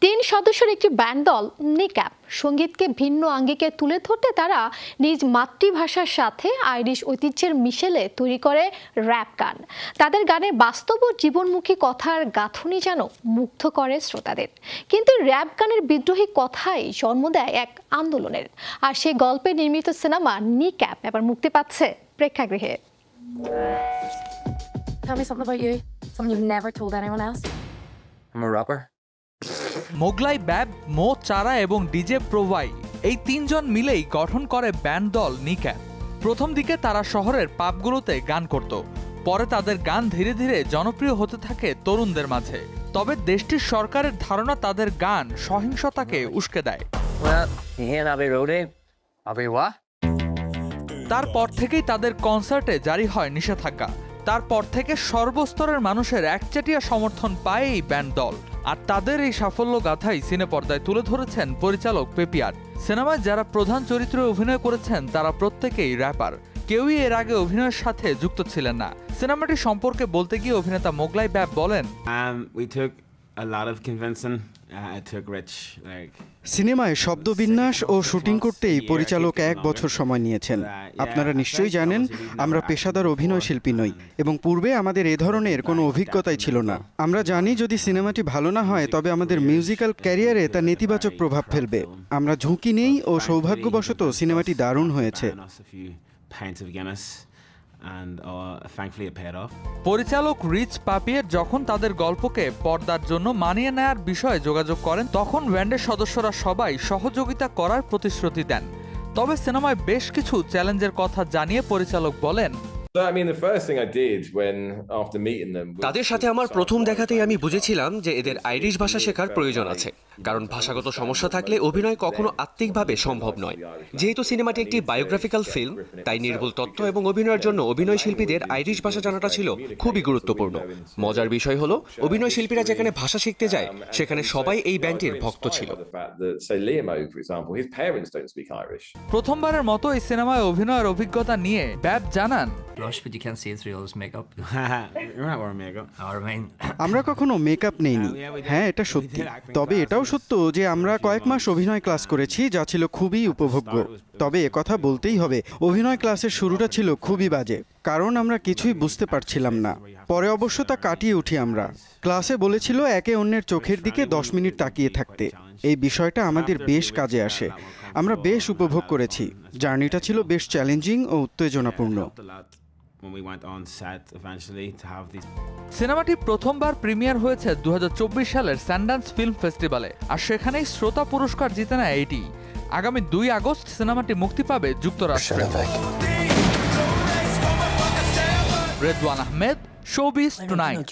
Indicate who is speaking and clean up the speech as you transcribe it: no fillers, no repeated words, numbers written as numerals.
Speaker 1: তিন সদস্যের একটি ব্যান্ড দল নিক্যাপ সঙ্গীতকে ভিন্ন আঙ্গিকে তুলে ধরতে তারা নিজ মাতৃভাষার সাথে আইরিশ ঐতিহ্যের মিশেলে তৈরি করে র‍্যাপ গান। তাদের গানে বাস্তব ও জীবনমুখী কথার গাঁথুনি যেন মুগ্ধ করে শ্রোতাদের। কিন্তু র‍্যাপ গানের বিদ্রোহী কথাই জন্ম দেয় এক আন্দোলনের। আর সেই গল্পে নির্মিত সিনেমা নিক্যাপ এবার মুক্তি পাচ্ছে প্রেক্ষাগৃহে।
Speaker 2: Tell me something about you. Something you've never told anyone else.
Speaker 3: I'm a rapper.
Speaker 4: Mughlai ব্যাব, মো চারা এবং ডিজে প্রোভাই এই তিনজন মিলেই গঠন করে ব্যান্ড দল নিক্যাপ। প্রথম দিকে তারা শহরের পাবগুলোতে গান করত, পরে তাদের গান ধীরে ধীরে জনপ্রিয় হতে থাকে তরুণদের মাঝে। তবে দেশটির সরকারের ধারণা তাদের গান সহিংসতাকে উস্কে দেয়। তারপর থেকেই তাদের কনসার্টে জারি হয় নিষেধাজ্ঞা। তারপর থেকে সর্বস্তরের মানুষের একচেটিয়া সমর্থন পায় এই ব্যান্ড দল। আর তাদের এই সাফল্য গাথাই সিনেপর্দায় তুলে ধরেছেন পরিচালক পেপিয়ার। সিনেমায় যারা প্রধান চরিত্রে অভিনয় করেছেন তারা প্রত্যেকেই র্যাপার। কেউই এর আগে অভিনয়ের সাথে যুক্ত ছিলেন না। সিনেমাটি সম্পর্কে বলতে গিয়ে অভিনেতা মোগলাই ব্যাব বলেন,
Speaker 5: সিনেমায় শব্দবিন্যাস ও শুটিং করতেই পরিচালক 1 বছর সময় নিয়েছেন। আপনারা নিশ্চয়ই জানেন আমরা পেশাদার অভিনয় শিল্পী নই এবং পূর্বে আমাদের এ ধরনের কোনো অভিজ্ঞতাই ছিল না। আমরা জানি যদি সিনেমাটি ভালো না হয় তবে আমাদের মিউজিক্যাল ক্যারিয়ারে তা নেতিবাচক প্রভাব ফেলবে। আমরা ঝুঁকি নেই ও সৌভাগ্যবশত সিনেমাটি দারুণ হয়েছে।
Speaker 4: পরিচালক রিচ পাপিয়ের যখন তাদের গল্পকে পর্দার জন্য মানিয়ে নেয়ার বিষয়ে যোগাযোগ করেন তখন ব্যান্ডের সদস্যরা সবাই সহযোগিতা করার প্রতিশ্রুতি দেন। তবে সিনেমায় বেশ কিছু চ্যালেঞ্জের কথা জানিয়ে পরিচালক বলেন,
Speaker 6: তাদের সাথে আমার প্রথম দেখাতেই আমি বুঝেছিলাম যে এদের আইরিশ ভাষা শেখার প্রয়োজন আছে, কারণ ভাষাগত সমস্যা থাকলে অভিনয় কখনো আত্মিকভাবে সম্ভব নয়। যেহেতু সিনেমাটি একটি বায়োগ্রাফিক্যাল ফিল্ম, তাই নির্ভুল তথ্য এবং অভিনয়ের জন্য অভিনয় শিল্পীদের আইরিশ ভাষা জানাটা ছিল খুবই গুরুত্বপূর্ণ। মজার বিষয় হলো অভিনয় শিল্পীরা যেখানে ভাষা শিখতে যায় সেখানে সবাই এই ব্যান্ডটির ভক্ত ছিল।
Speaker 4: প্রথমবারের মতো এই সিনেমায় অভিনয়ের অভিজ্ঞতা নিয়ে ব্যাব জানান,
Speaker 5: আমরা কখনো মেকআপ নেইনি। হ্যাঁ, এটা সত্যি। তবে এটাও সত্য যে আমরা কয়েক মাস অভিনয় ক্লাস করেছি, যা ছিল খুবই উপভোগ্য। তবে একথা বলতেই হবে, অভিনয় ক্লাসের শুরুটা ছিল খুবই বাজে, কারণ আমরা কিছুই বুঝতে পারছিলাম না। পরে অবশ্য তা কাটিয়ে উঠি আমরা। ক্লাসে বলেছিল একে অন্যের চোখের দিকে 10 মিনিট তাকিয়ে থাকতে। এই বিষয়টা আমাদের বেশ কাজে আসে। আমরা বেশ উপভোগ করেছি। জার্নিটা ছিল বেশ চ্যালেঞ্জিং ও উত্তেজনাপূর্ণ।
Speaker 4: সিনেমাটি প্রথমবার প্রিমিয়ার হয়েছে 2024 সালের স্যান্ডান্স ফিল্ম ফেস্টিভ্যালে, আর সেখানেই শ্রোতা পুরস্কার জিতে নেয় এটি। আগামী 2 আগস্ট সিনেমাটি মুক্তি পাবে যুক্তরাষ্ট্রে। Redwan Ahmed, showbiz tonight.